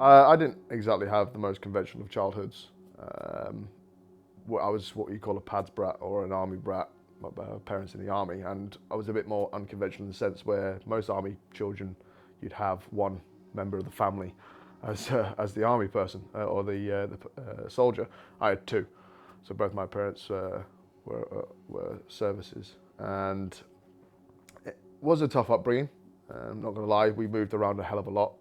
I didn't exactly have the most conventional of childhoods. Um, I was what you call a pads brat or an army brat. My parents in the army, and I was a bit more unconventional in the sense where most army children, you'd have one member of the family as the army person or the soldier. I had two, so both my parents were services, and it was a tough upbringing. I'm not going to lie, we moved around a hell of a lot.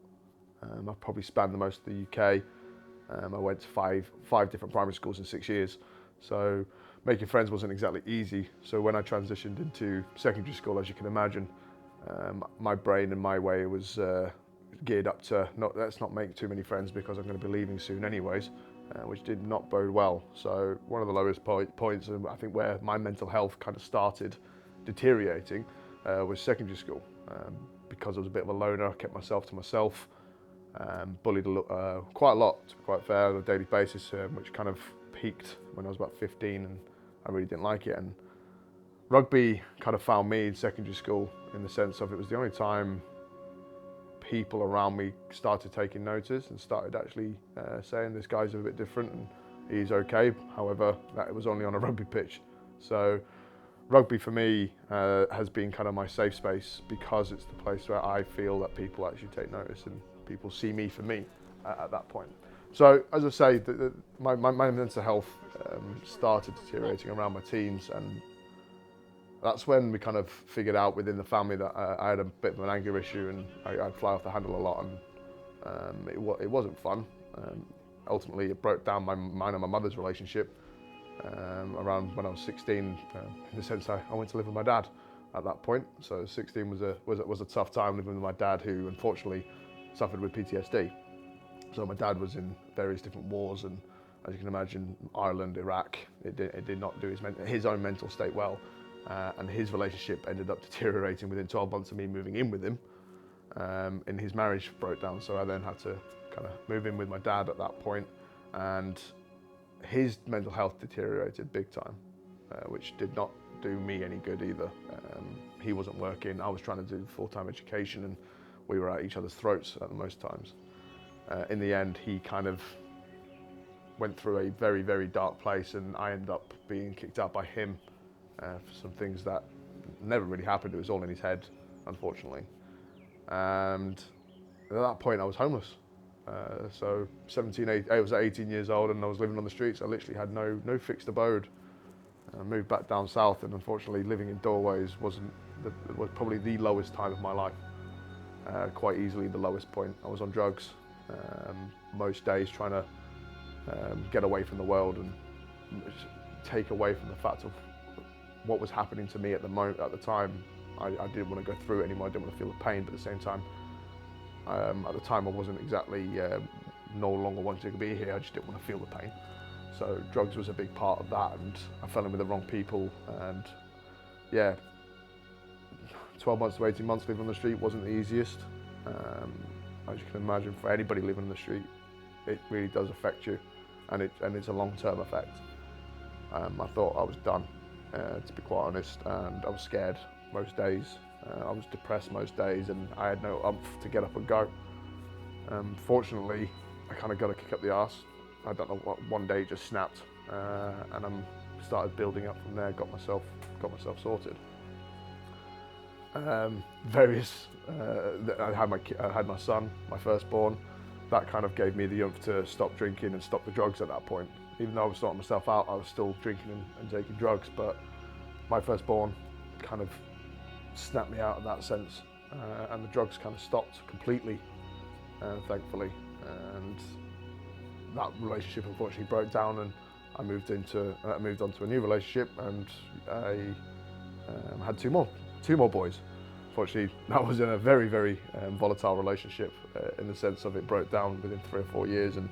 I probably spanned the most of the UK. I went to five different primary schools in 6 years, so making friends wasn't exactly easy. So when I transitioned into secondary school, as you can imagine, my brain and my way was geared up to let's not make too many friends because I'm going to be leaving soon anyways, which did not bode well. So one of the lowest points, and I think where my mental health kind of started deteriorating, was secondary school. Because I was a bit of a loner, I kept myself to myself. Bullied quite a lot, to be quite fair, on a daily basis, which kind of peaked when I was about 15, and I really didn't like it. And rugby kind of found me in secondary school in the sense of it was the only time people around me started taking notice and started actually saying this guy's a bit different and he's okay. However, that was only on a rugby pitch. So rugby for me has been kind of my safe space because it's the place where I feel that people actually take notice and people see me for me at that point. So as I say, my mental health started deteriorating around my teens, and that's when we kind of figured out within the family that I had a bit of an anger issue and I'd fly off the handle a lot, and it wasn't fun. Ultimately, it broke down mine and my mother's relationship around when I was 16, in the sense I went to live with my dad at that point. So 16 was a tough time living with my dad, who unfortunately suffered with PTSD. So my dad was in various different wars, and as you can imagine, Ireland, Iraq, it did not do his own mental state well, and his relationship ended up deteriorating within 12 months of me moving in with him, and his marriage broke down. So I then had to kind of move in with my dad at that point, and his mental health deteriorated big time, which did not do me any good either. He wasn't working, I was trying to do full-time education, and we were at each other's throats at most times. In the end, he kind of went through a very, very dark place, and I ended up being kicked out by him for some things that never really happened. It was all in his head, unfortunately. And at that point, I was homeless. So I was 18 years old and I was living on the streets. I literally had no fixed abode. I moved back down south, and unfortunately living in doorways was probably the lowest time of my life. Quite easily the lowest point. I was on drugs most days, trying to get away from the world and take away from the fact of what was happening to me at the time. I didn't want to go through it anymore. I didn't want to feel the pain, but at the same time, at the time I wasn't exactly no longer wanting to be here. I just didn't want to feel the pain. So drugs was a big part of that, and I fell in with the wrong people, and yeah, 12 months to 18 months living on the street wasn't the easiest. As you can imagine, for anybody living on the street, it really does affect you, and it's a long-term effect. I thought I was done, to be quite honest, and I was scared most days. I was depressed most days, and I had no oomph to get up and go. Fortunately, I kind of got a kick up the arse. I don't know what, one day it just snapped, and I started building up from there. Got myself sorted. I had my son, my firstborn. That kind of gave me the oomph to stop drinking and stop the drugs at that point. Even though I was sorting myself out, I was still drinking and taking drugs, but my firstborn kind of snapped me out of that sense, and the drugs kind of stopped completely, thankfully. And that relationship unfortunately broke down, and I moved on to a new relationship, and I had two more boys. Unfortunately, that was in a very, very volatile relationship, in the sense of it broke down within 3 or 4 years, and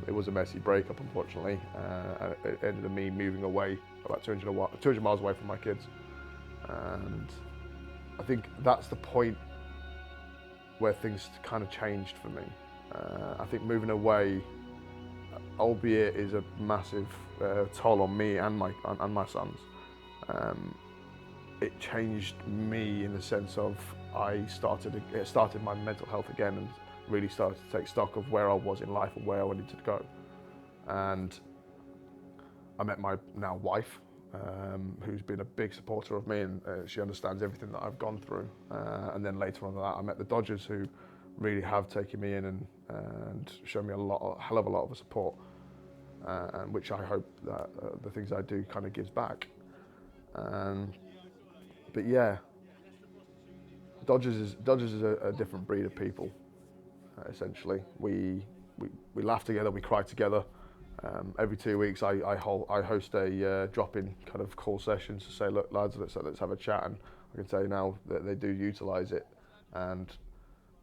it was a messy breakup, unfortunately. It ended in me moving away about 200 miles away from my kids. And I think that's the point where things kind of changed for me. I think moving away, albeit is a massive toll on me and my sons, it changed me in the sense of it started my mental health again, and really started to take stock of where I was in life and where I wanted to go. And I met my now wife, who's been a big supporter of me, and she understands everything that I've gone through. And then later on that, I met the Dodgers, who really have taken me in and shown me a hell of a lot of support, and which I hope that the things I do kind of gives back. But yeah, Dodgers is a different breed of people. Essentially, we laugh together, we cry together. Every 2 weeks, I host a drop-in kind of call sessions to say, look, lads, let's have a chat. And I can tell you now that they do utilise it. And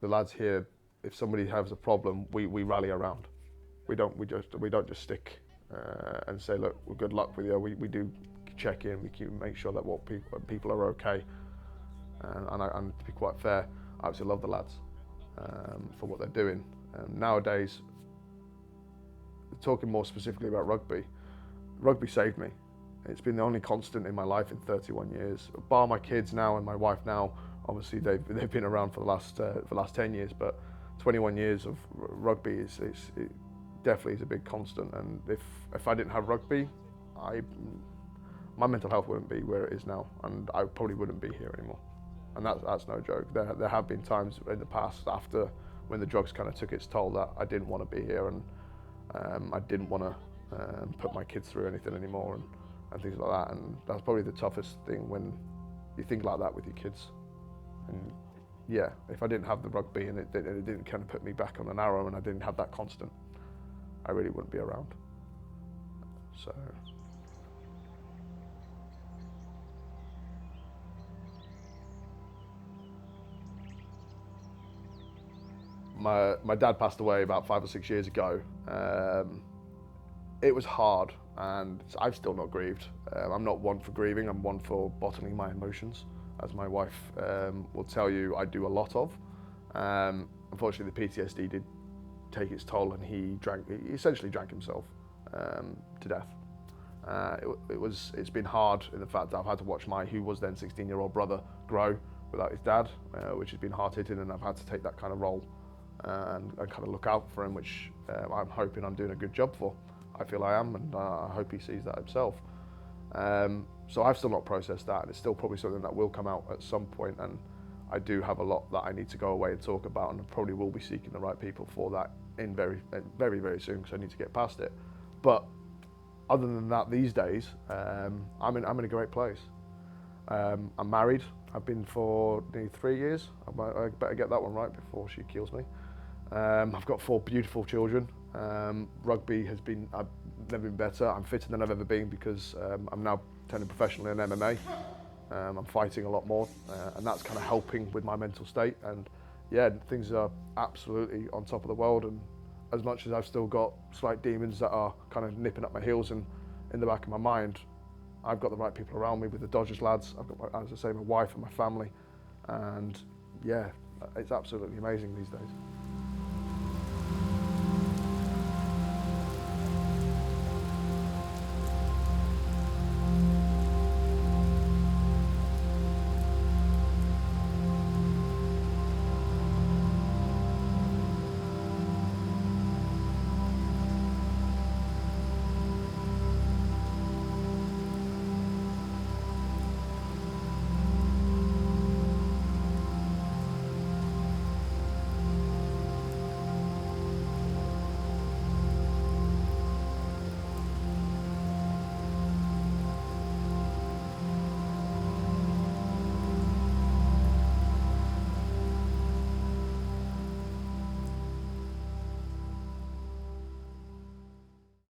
the lads here, if somebody has a problem, we rally around. We don't just stick and say, look, well, good luck with you. We do check in. We keep make sure that people are okay. And to be quite fair, I absolutely love the lads for what they're doing. Nowadays, talking more specifically about rugby saved me. It's been the only constant in my life in 31 years. Bar my kids now and my wife now, obviously they've been around for the last 10 years, but 21 years of rugby it definitely is a big constant. And if I didn't have rugby, my mental health wouldn't be where it is now, and I probably wouldn't be here anymore. And that's no joke. There have been times in the past after when the drugs kind of took its toll that I didn't want to be here, and I didn't want to put my kids through anything anymore and things like that. And that's probably the toughest thing when you think like that with your kids. And yeah, if I didn't have the rugby and it didn't kind of put me back on an arrow, and I didn't have that constant, I really wouldn't be around. So. My dad passed away about 5 or 6 years ago. It was hard, and I've still not grieved. I'm not one for grieving, I'm one for bottling my emotions, as my wife will tell you I do a lot of. Unfortunately, the PTSD did take its toll, and he essentially drank himself to death. It's been hard in the fact that I've had to watch my, who was then 16-year-old brother, grow without his dad, which has been hard-hitting, and I've had to take that kind of role and kind of look out for him, which I'm hoping I'm doing a good job for. I feel I am, and I hope he sees that himself. So I've still not processed that, and it's still probably something that will come out at some point, and I do have a lot that I need to go away and talk about, and I probably will be seeking the right people for that in very, very soon, because I need to get past it. But other than that, these days, I'm in a great place. I'm married. I've been for nearly 3 years. I better get that one right before she kills me. I've got 4 beautiful children. Rugby has been, I've never been better. I'm fitter than I've ever been because I'm now training professionally in MMA. I'm fighting a lot more, and that's kind of helping with my mental state. And yeah, things are absolutely on top of the world. And as much as I've still got slight demons that are kind of nipping up my heels and in the back of my mind, I've got the right people around me with the Dodgers lads. I've got, as I say, my wife and my family. And yeah, it's absolutely amazing these days.